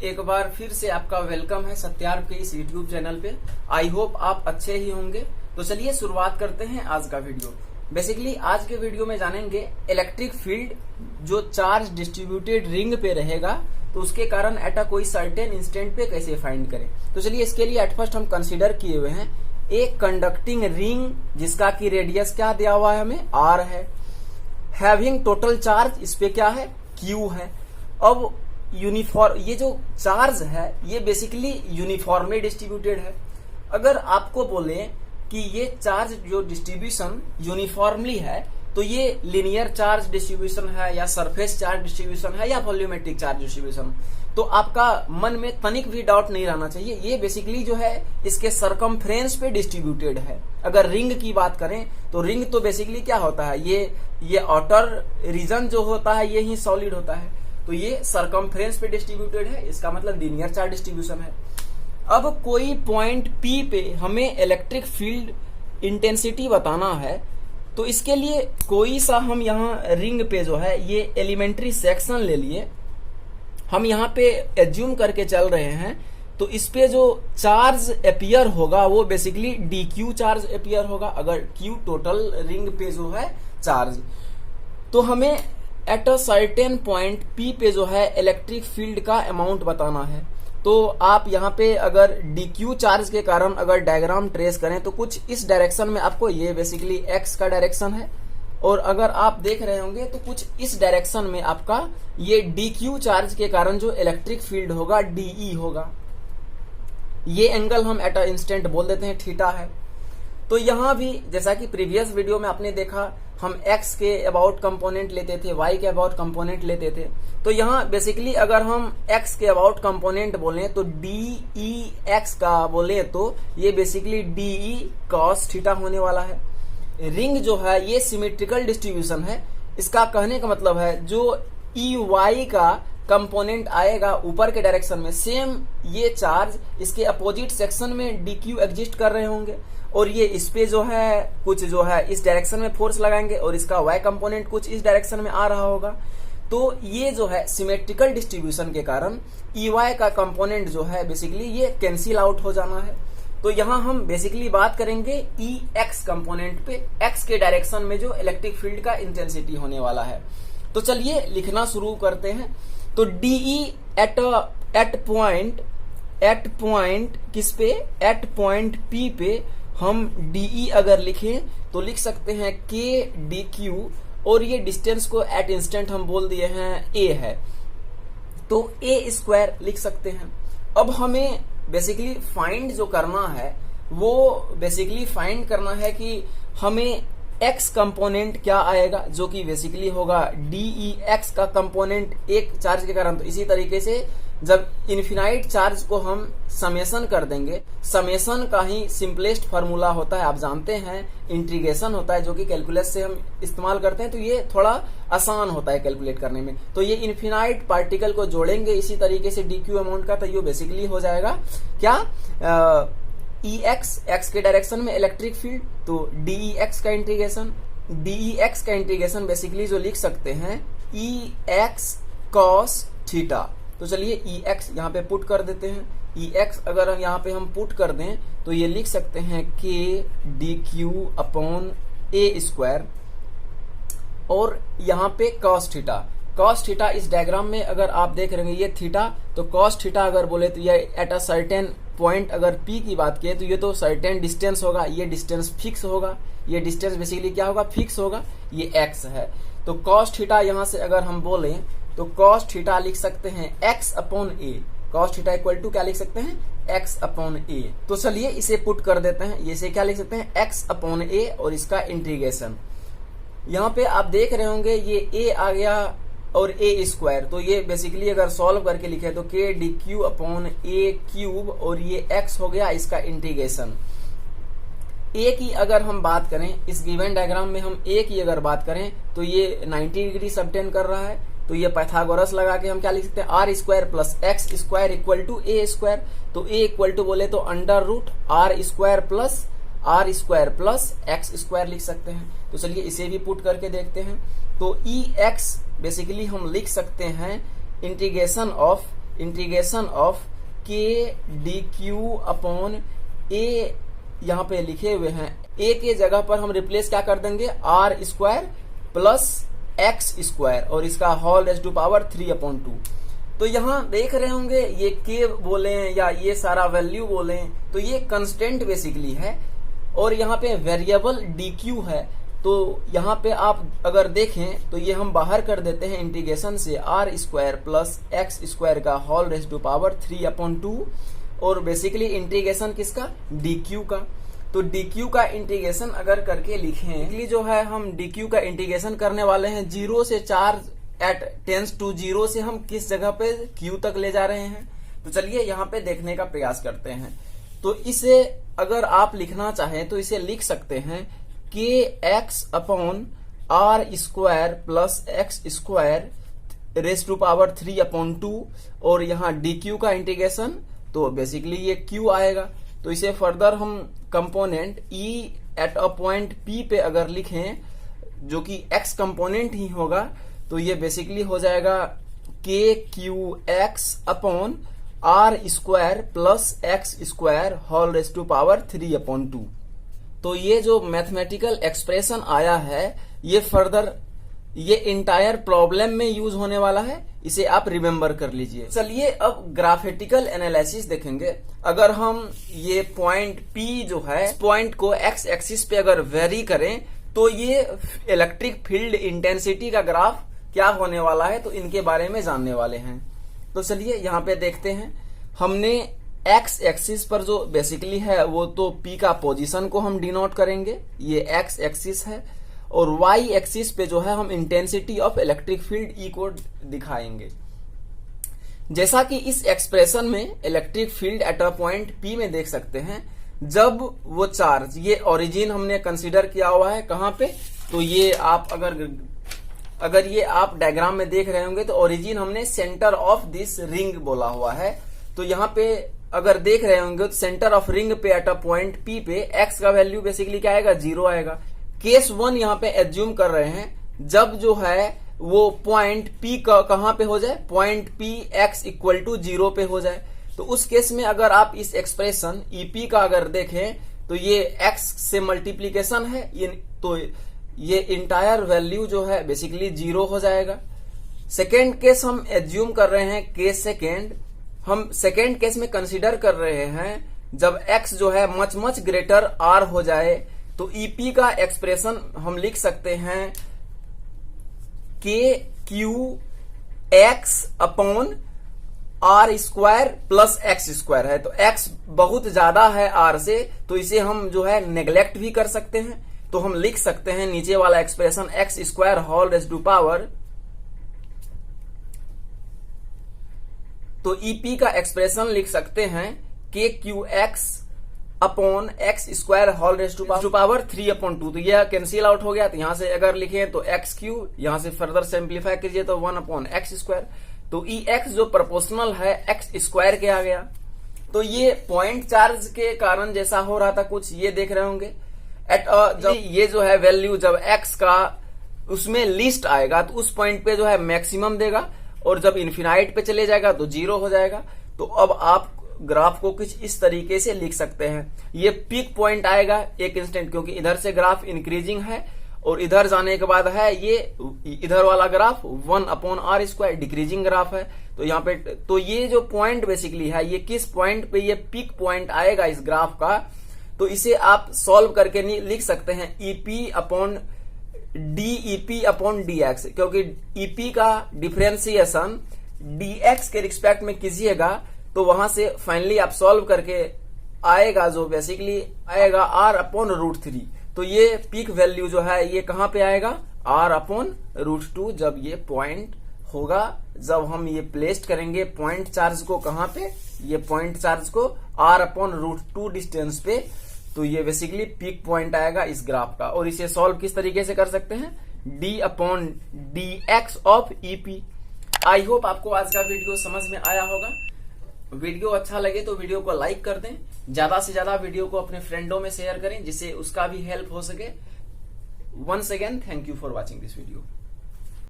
एक बार फिर से आपका वेलकम है सत्यार्थ के इस यूट्यूब चैनल पे। आई होप आप अच्छे ही होंगे। तो चलिए शुरुआत करते हैं आज का वीडियो। बेसिकली आज के वीडियो में जानेंगे इलेक्ट्रिक फील्ड जो चार्ज डिस्ट्रीब्यूटेड रिंग पे रहेगा तो उसके कारण एट अ कोई सर्टेन इंस्टेंट पे कैसे फाइंड करें। तो चलिए इसके लिए एट फर्स्ट हम कंसीडर किए हुए हैं एक कंडक्टिंग रिंग जिसका की रेडियस क्या दिया हुआ है, हमें आर है, हैविंग टोटल चार्ज इस पे क्या है, क्यू है। अब यूनिफॉर्म ये जो चार्ज है ये बेसिकली यूनिफॉर्मली डिस्ट्रीब्यूटेड है। अगर आपको बोले कि ये चार्ज जो डिस्ट्रीब्यूशन यूनिफॉर्मली है तो ये लिनियर चार्ज डिस्ट्रीब्यूशन है या सरफेस चार्ज डिस्ट्रीब्यूशन है या वॉल्यूमेट्रिक चार्ज डिस्ट्रीब्यूशन, तो आपका मन में तनिक भी डाउट नहीं रहना चाहिए। ये बेसिकली जो है इसके सरकमफ्रेंस पे डिस्ट्रीब्यूटेड है। अगर रिंग की बात करें तो रिंग तो बेसिकली क्या होता है, ये आउटर रीजन जो होता है ये ही सॉलिड होता है, तो ये सरकमफ्रेंस पे डिस्ट्रीब्यूटेड है, इसका मतलब लीनियर चार्ज डिस्ट्रीब्यूशन है। अब कोई पॉइंट P पे हमें इलेक्ट्रिक फील्ड इंटेंसिटी बताना है तो इसके लिए कोई सा हम यहाँ रिंग पे जो है ये एलिमेंट्री सेक्शन ले लिए, हम यहाँ पे एज्यूम करके चल रहे हैं तो इस पे जो चार्ज अपीयर होगा वो बेसिकली dq चार्ज अपीयर होगा। अगर q टोटल रिंग पे जो है चार्ज, तो हमें at a certain point P पे जो है इलेक्ट्रिक फील्ड का अमाउंट बताना है। तो आप यहाँ पे अगर dq चार्ज के कारण अगर डायग्राम ट्रेस करें तो कुछ इस डायरेक्शन में आपको, ये बेसिकली x का डायरेक्शन है, और अगर आप देख रहे होंगे तो कुछ इस डायरेक्शन में आपका ये dq चार्ज के कारण जो इलेक्ट्रिक फील्ड होगा dE होगा। ये एंगल हम एट अ इंस्टेंट बोल देते हैं थीटा है। तो यहाँ भी जैसा कि प्रीवियस वीडियो में आपने देखा हम x के अबाउट कंपोनेंट लेते थे, y के अबाउट कंपोनेंट लेते थे, तो यहाँ बेसिकली अगर हम x के अबाउट कंपोनेंट बोले तो dEx का बोले तो ये बेसिकली dE cos थीटा होने वाला है। रिंग जो है ये सिमेट्रिकल डिस्ट्रीब्यूशन है, इसका कहने का मतलब है जो EY का कंपोनेंट आएगा ऊपर के डायरेक्शन में, सेम ये चार्ज इसके अपोजिट सेक्शन में dq एग्जिस्ट कर रहे होंगे और ये इस पे जो है कुछ जो है इस डायरेक्शन में फोर्स लगाएंगे और इसका y कंपोनेंट कुछ इस डायरेक्शन में आ रहा होगा। तो ये जो है सिमेट्रिकल डिस्ट्रीब्यूशन के कारण EY का कंपोनेंट जो है बेसिकली ये कैंसिल आउट हो जाना है। तो यहाँ हम बेसिकली बात करेंगे EX कंपोनेंट पे, x के डायरेक्शन में जो इलेक्ट्रिक फील्ड का इंटेंसिटी होने वाला है। तो चलिए लिखना शुरू करते हैं। तो DE एट पॉइंट किस पे, एट पॉइंट P पे हम DE अगर लिखें तो लिख सकते हैं K dq, और ये डिस्टेंस को एट इंस्टेंट हम बोल दिए हैं A है तो A स्क्वायर लिख सकते हैं। अब हमें बेसिकली फाइंड जो करना है वो बेसिकली फाइंड करना है कि हमें x कंपोनेंट क्या आएगा जो कि बेसिकली होगा DEX का कंपोनेंट एक चार्ज के कारण। तो इसी तरीके से जब इन्फिनाइट चार्ज को हम समेशन कर देंगे, समेशन का ही सिंपलेस्ट फार्मूला होता है, आप जानते हैं इंटीग्रेशन होता है जो कि कैलकुलस से हम इस्तेमाल करते हैं, तो ये थोड़ा आसान होता है कैलकुलेट करने में। तो ये इन्फिनाइट पार्टिकल को जोड़ेंगे इसी तरीके से DQ अमाउंट का, तो ये बेसिकली हो जाएगा क्या EX, x के डायरेक्शन में इलेक्ट्रिक फील्ड, तो DEX का इंटीग्रेशन, DEX का इंटीग्रेशन बेसिकली जो लिख सकते हैं EX cos थीटा। तो चलिए EX यहाँ पे पुट कर देते हैं। EX अगर यहाँ पे हम पुट कर दें तो ये लिख सकते हैं K dq upon A square, और यहाँ पे cos थीटा। cos थीटा इस डायग्राम में अगर आप देख रहे हैं ये थीटा, तो cos थीटा अगर बोले तो ये एट अ सर्टेन पॉइंट अगर P की बात किए तो ये तो सर्टेन डिस्टेंस होगा, ये डिस्टेंस फिक्स होगा, ये डिस्टेंस बेसिकली क्या होगा, फिक्स होगा, ये x है। तो cos थीटा यहाँ से अगर हम बोले तो cos थीटा लिख सकते हैं x upon a, cos theta equal to क्या लिख सकते हैं, x अपॉन a। तो चलिए इसे पुट कर देते हैं, ये से क्या लिख सकते हैं, x अपॉन a और इसका इंटीग्रेशन। यहाँ पे आप देख रहे होंगे ये a आ गया और a स्क्वायर, तो ये बेसिकली अगर सॉल्व करके लिखे तो k dq upon a cube और ये x हो गया इसका इंटीग्रेशन। a की अगर हम बात करें इस गिवन डायग्राम में, हम a की अगर बात करें तो ये 90 डिग्री सबटेंड कर रहा है, तो ये पाइथागोरस लगा के हम क्या लिख सकते हैं, r square plus x square equal to a square. तो ए इक्वल टू बोले तो under root r square plus x square लिख सकते हैं। तो चलिए इसे भी पुट करके देखते हैं। तो ई एक्स बेसिकली हम लिख सकते हैं इंटीग्रेशन ऑफ इंटीग्रेशन ऑफ के डी क्यू अपॉन ए, यहाँ पे लिखे हुए हैं ए के जगह पर हम रिप्लेस क्या कर देंगे r square plus x square और इसका होल रेज़ टू पावर 3/2। तो यहाँ देख रहे होंगे ये के बोले या ये सारा वैल्यू बोले तो ये कंस्टेंट बेसिकली है और यहाँ पे वेरिएबल डी क्यू है। तो यहाँ पे आप अगर देखें तो ये हम बाहर कर देते हैं इंटीग्रेशन से r square plus x square का होल रेज़ टू पावर 3/2 और बेसिकली इंटीग्रेशन किसका डी क्यू का। तो डी क्यू का इंटीग्रेशन अगर करके लिखें जो है हम डी क्यू का इंटीग्रेशन करने वाले हैं 0 से चार्ज एट टेंस टू 0 से हम किस जगह पे क्यू तक ले जा रहे हैं। तो चलिए यहाँ पे देखने का प्रयास करते हैं। तो इसे अगर आप लिखना चाहें तो इसे लिख सकते हैं के x upon r square plus x square raise to power 3/2 और यहाँ डी क्यू का इंटीग्रेशन तो बेसिकली ये क्यू आएगा। तो इसे फर्दर हम component E at a point P पे अगर लिखें जो कि एक्स कंपोनेंट ही होगा तो ये बेसिकली हो जाएगा के q x upon r square plus x square whole raise to power 3/2। तो ये जो मैथमेटिकल एक्सप्रेशन आया है ये फर्दर ये इंटायर प्रॉब्लम में यूज होने वाला है, इसे आप रिमेम्बर कर लीजिए। चलिए अब ग्राफिटिकल एनालिसिस देखेंगे। अगर हम ये पॉइंट P जो है पॉइंट को एक्स एक्सिस पे अगर वेरी करें तो ये इलेक्ट्रिक फील्ड इंटेंसिटी का ग्राफ क्या होने वाला है तो इनके बारे में जानने वाले हैं। तो चलिए यहाँ पे देखते हैं। हमने एक्स एक्सिस पर जो बेसिकली है वो तो P का पोजीशन को हम डिनोट करेंगे, ये एक्स एक्सिस है, और वाई एक्सिस पे जो है हम intensity of electric field E को दिखाएंगे। जैसा कि इस एक्सप्रेशन में electric field at a point P में देख सकते हैं, जब वो चार्ज ये ओरिजिन हमने कंसीडर किया हुआ है कहाँ पे, तो ये आप अगर ये आप डायग्राम में देख रहे होंगे तो ओरिजिन हमने सेंटर ऑफ दिस रिंग बोला हुआ है। तो यहाँ पे अगर देख रहे होंगे तो सेंटर ऑफ रिंग पे एट अ पॉइंट P पे x का वैल्यू बेसिकली क्या आएगा 0 आएगा। केस 1 यहाँ पे एज्यूम कर रहे हैं जब जो है वो पॉइंट P का कहाँ पे हो जाए, point P x equal to 0 पे हो जाए। तो उस केस में अगर आप इस एक्सप्रेशन EP का अगर देखें तो ये x से मल्टीप्लीकेशन है, तो ये इंटायर वैल्यू जो है बेसिकली 0 हो जाएगा। सेकेंड केस हम एज्यूम कर रहे हैं, केस सेकेंड हम सेकेंड केस में कंसीडर कर रहे हैं जब x जो है मच मच ग्रेटर r हो जाए तो EP का एक्सप्रेशन हम लिख सकते हैं के q x upon r square plus x square है। तो x बहुत ज्यादा है r से तो इसे हम जो है नेग्लेक्ट भी कर सकते हैं। तो हम लिख सकते हैं नीचे वाला expression x square whole raise to power, तो EP का एक्सप्रेशन लिख सकते हैं के q x upon x square whole raise to power 3/2। तो यह कैंसिल आउट हो गया। तो यहां से अगर लिखें तो एक्स क्यू, यहां से फर्दर सिंप्लीफाई कीजिए तो 1/x स्क्वायर। तो EX जो प्रोपोर्शनल है एक्स स्क्वायर के आ गया। तो ये पॉइंट चार्ज के कारण जैसा हो रहा था कुछ ये देख रहे होंगे जब ये जो है वैल्यू जब x का उसमें लिस्ट आएगा तो उस पॉइंट पे जो है मैक्सिमम देगा और जब इन्फिनाइट पे चले जाएगा तो 0 हो जाएगा। तो अब आप ग्राफ को कुछ इस तरीके से लिख सकते हैं, ये पीक पॉइंट आएगा एक इंस्टेंट, क्योंकि इधर से ग्राफ इंक्रीजिंग है और इधर जाने के बाद है ये इधर वाला ग्राफ 1/r² डिक्रीजिंग ग्राफ है। तो यहाँ पे तो ये जो पॉइंट बेसिकली है ये किस पॉइंट पे ये पीक पॉइंट आएगा इस ग्राफ का, तो इसे आप सॉल्व करके लिख सकते हैं EP अपॉन dx, क्योंकि EP का डिफरेंशिएशन dx के रिस्पेक्ट में कीजिएगा तो वहां से फाइनली आप सॉल्व करके आएगा जो बेसिकली आएगा r/√3। तो ये पीक वैल्यू जो है ये कहां पे आएगा r/√2 जब ये पॉइंट होगा, जब हम ये प्लेस्ड करेंगे पॉइंट चार्ज को कहां पे, ये पॉइंट चार्ज को r/√2 डिस्टेंस पे, तो ये बेसिकली पीक पॉइंट आएगा इस ग्राफ का। और इसे सॉल्व किस तरीके से कर सकते हैं, d/dx of EP। I hope आपको आज का वीडियो समझ में आया होगा। वीडियो अच्छा लगे तो वीडियो को लाइक कर दें, ज्यादा से ज्यादा वीडियो को अपने फ्रेंडों में शेयर करें जिससे उसका भी हेल्प हो सके। Once again thank you for watching this video.